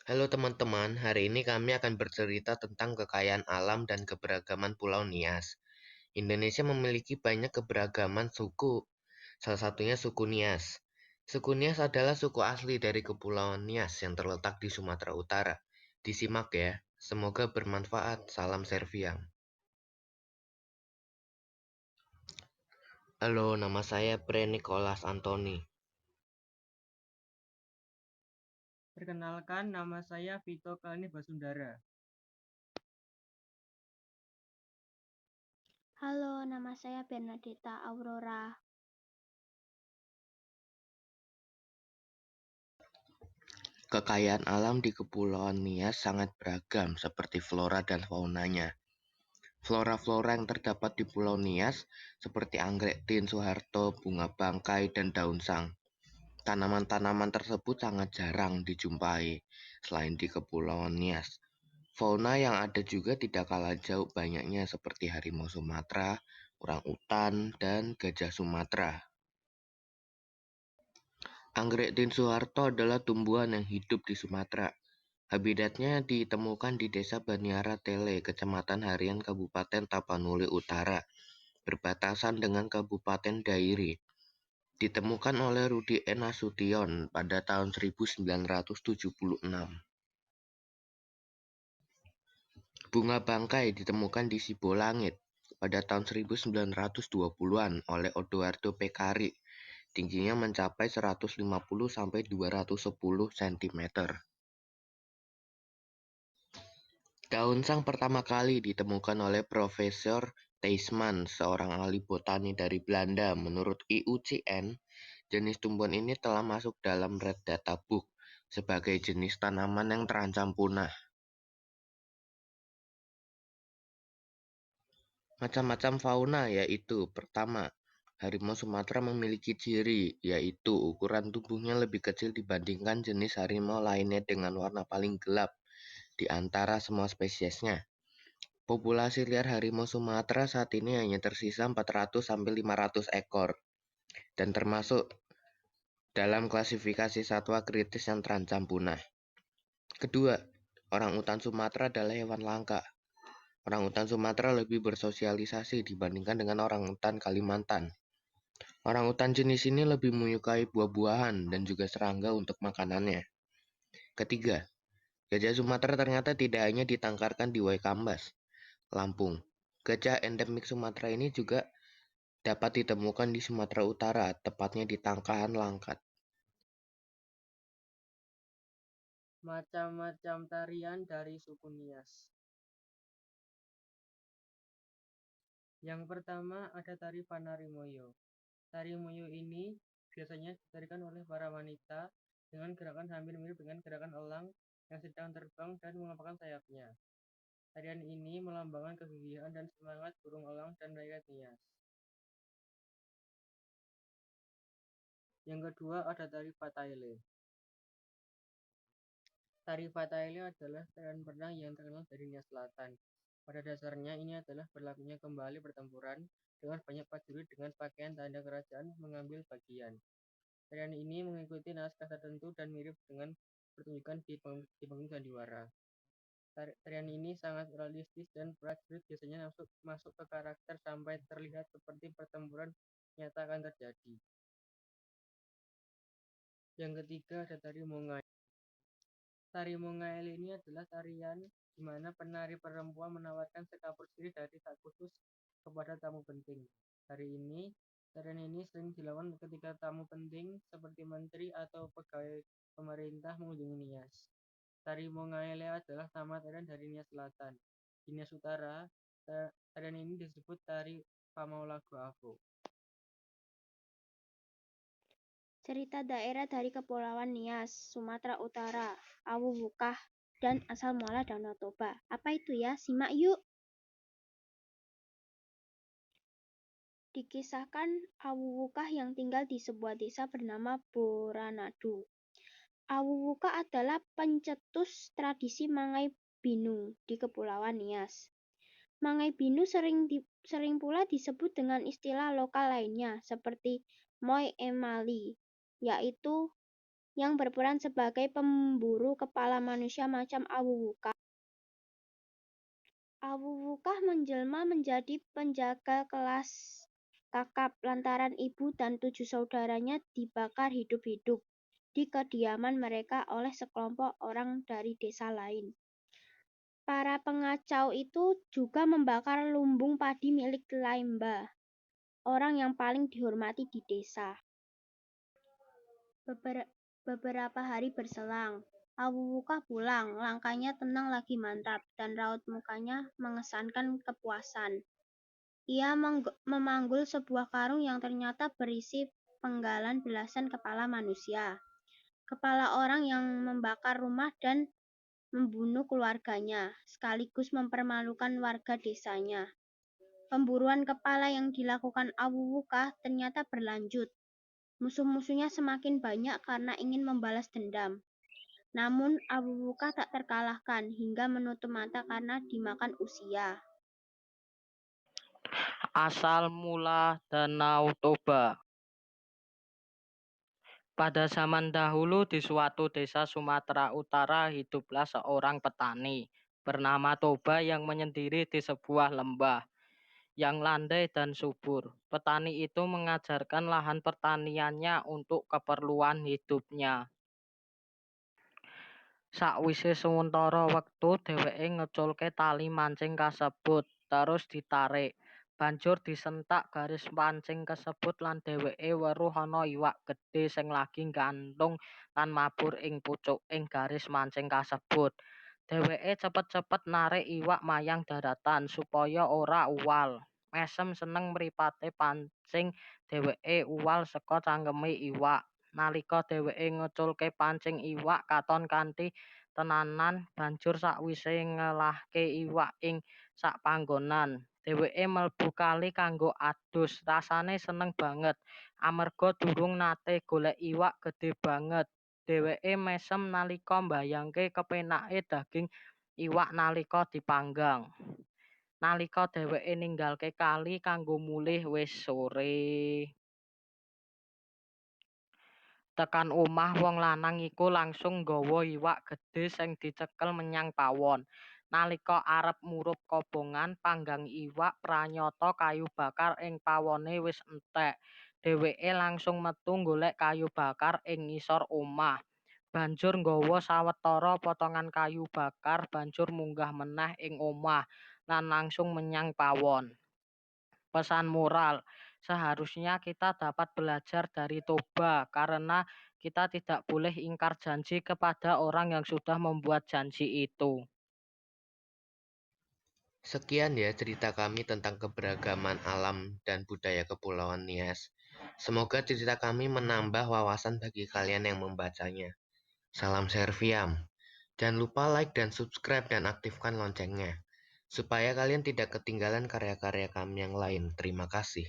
Halo teman-teman, hari ini kami akan bercerita tentang kekayaan alam dan keberagaman Pulau Nias. Indonesia memiliki banyak keberagaman suku, salah satunya suku Nias. Suku Nias adalah suku asli dari Kepulauan Nias yang terletak di Sumatera Utara. Disimak ya, semoga bermanfaat. Salam Serviang. Halo, nama saya Pre Nicholas Anthony. Perkenalkan, nama saya Vito Kalni Basundara. Halo, nama saya Bernadetta Aurora. Kekayaan alam di Kepulauan Nias sangat beragam seperti flora dan faunanya. Flora-flora yang terdapat di Pulau Nias seperti anggrek tin Soeharto, bunga bangkai, dan daun sang. Tanaman-tanaman tersebut sangat jarang dijumpai selain di Kepulauan Nias. Fauna yang ada juga tidak kalah jauh banyaknya seperti harimau Sumatera, orangutan, dan gajah Sumatera. Anggrek tin Soeharto adalah tumbuhan yang hidup di Sumatera. Habitatnya ditemukan di Desa Baniara Tele, Kecamatan Harian, Kabupaten Tapanuli Utara, berbatasan dengan Kabupaten Dairi. Ditemukan oleh Rudi N. Nasution pada tahun 1976. Bunga bangkai ditemukan di Sibolangit pada tahun 1920-an oleh Odoardo Pekari. Tingginya mencapai 150 sampai 210 cm. Daun sang pertama kali ditemukan oleh Profesor Teisman, seorang ahli botani dari Belanda. Menurut IUCN, jenis tumbuhan ini telah masuk dalam Red Data Book sebagai jenis tanaman yang terancam punah. Macam-macam fauna yaitu: pertama, harimau Sumatera memiliki ciri, yaitu ukuran tubuhnya lebih kecil dibandingkan jenis harimau lainnya dengan warna paling gelap di antara semua spesiesnya. Populasi liar harimau Sumatera saat ini hanya tersisa 400-500 ekor dan termasuk dalam klasifikasi satwa kritis yang terancam punah. Kedua, orangutan Sumatera adalah hewan langka. Orangutan Sumatera lebih bersosialisasi dibandingkan dengan orangutan Kalimantan. Orangutan jenis ini lebih menyukai buah-buahan dan juga serangga untuk makanannya. Ketiga, gajah Sumatera ternyata tidak hanya ditangkarkan di Waikambas, Lampung. Gajah endemik Sumatera ini juga dapat ditemukan di Sumatera Utara, tepatnya di Tangkahan Langkat. Macam-macam tarian dari suku Nias. Yang pertama ada tari Panarimoyo. Tari Moyo ini biasanya ditarikan oleh para wanita dengan gerakan hampir mirip dengan gerakan elang yang sedang terbang dan mengepakkan sayapnya. Tarian ini melambangkan kegigihan dan semangat burung elang dan rakyat Nias. Yang kedua ada tari Fataile. Tari Fataile adalah tarian perenang yang terkenal dari Nias Selatan. Pada dasarnya ini adalah berlakunya kembali pertempuran dengan banyak prajurit dengan pakaian tanda kerajaan mengambil bagian. Tarian ini mengikuti naskah tertentu dan mirip dengan pertunjukan di panggung sandiwara. Tarian ini sangat realistis dan prajurit biasanya masuk ke karakter sampai terlihat seperti pertempuran nyata akan terjadi. Yang ketiga ada tari Mongai. Tari Mongael ini adalah tarian di mana penari perempuan menawarkan sekapur sirih dari tak khusus kepada tamu penting. Tarian ini sering dilakukan ketika tamu penting seperti menteri atau pegawai pemerintah mengunjungi Nias. Tari Mongaele adalah nama tarian dari Nias Selatan. Di Nias Utara, tarian ini disebut tari Pamaulago Avo. Cerita daerah dari Kepulauan Nias, Sumatera Utara, Awu Wukah, dan asal muala Danau Toba. Apa itu ya? Simak yuk! Dikisahkan Awu Wukah yang tinggal di sebuah desa bernama Boranadu. Awu Wukah adalah pencetus tradisi Mangai Binu di Kepulauan Nias. Mangai Binu sering pula disebut dengan istilah lokal lainnya seperti Moi Emali, yang berperan sebagai pemburu kepala manusia macam Awuwukah. Awuwukah menjelma menjadi penjaga kelas kakap lantaran ibu dan 7 saudaranya dibakar hidup-hidup di kediaman mereka oleh sekelompok orang dari desa lain. Para pengacau itu juga membakar lumbung padi milik Laimba, orang yang paling dihormati di desa. Beberapa hari berselang, Awuwukah pulang, langkahnya tenang lagi mantap, dan raut mukanya mengesankan kepuasan. Ia memanggul sebuah karung yang ternyata berisi penggalan belasan kepala manusia. Kepala orang yang membakar rumah dan membunuh keluarganya, sekaligus mempermalukan warga desanya. Pemburuan kepala yang dilakukan Awuwukah ternyata berlanjut. Musuh-musuhnya semakin banyak karena ingin membalas dendam. Namun Awuwukah tak terkalahkan hingga menutup mata karena dimakan usia. Asal mula Danau Toba. Pada zaman dahulu di suatu desa Sumatera Utara hiduplah seorang petani bernama Toba yang menyendiri di sebuah lembah yang landai dan subur. Petani itu mengajarkan lahan pertaniannya untuk keperluan hidupnya. Sakwise sementara wektu dheweke ngeculke tali mancing kasebut terus ditarik. Banjur disentak garis pancing kasebut lan dheweke weruh ana iwak gedhe sing lagi nggantung lan mabur ing pucuking garis mancing kasebut. Dheweke cepet-cepet narik iwak mayang daratan supaya ora uwal. Mesem seneng mripate pancing dheweke uwal saka cangkeme iwak. Nalika dheweke ngeculke pancing iwak katon kanthi tenanan, banjur sakwise ngelahke iwak ing sak panggonan, dheweke mlebu kali kanggo adus. Rasane seneng banget amarga durung nate golek iwak gedhe banget. Dheweke mesem nalika mbayangke kepenake daging iwak nalika dipanggang. Nalika dheweke ninggalke kali kanggo mulih wis sore. Tekan omah wong lanang iku langsung nggawa iwak gedhe sing dicekel menyang pawon. Nalika arep murup kobongan panggang iwak pranyata kayu bakar ing pawone wis entek. Dheweke langsung metu golek kayu bakar ing ngisor omah. Banjur nggawa sawetara potongan kayu bakar banjur munggah meneh ing omah lan langsung menyang pawon. Pesan moral, seharusnya kita dapat belajar dari Toba karena kita tidak boleh ingkar janji kepada orang yang sudah membuat janji itu. Sekian ya cerita kami tentang keberagaman alam dan budaya Kepulauan Nias. Semoga cerita kami menambah wawasan bagi kalian yang membacanya. Salam Serviam. Jangan lupa like dan subscribe dan aktifkan loncengnya, supaya kalian tidak ketinggalan karya-karya kami yang lain. Terima kasih.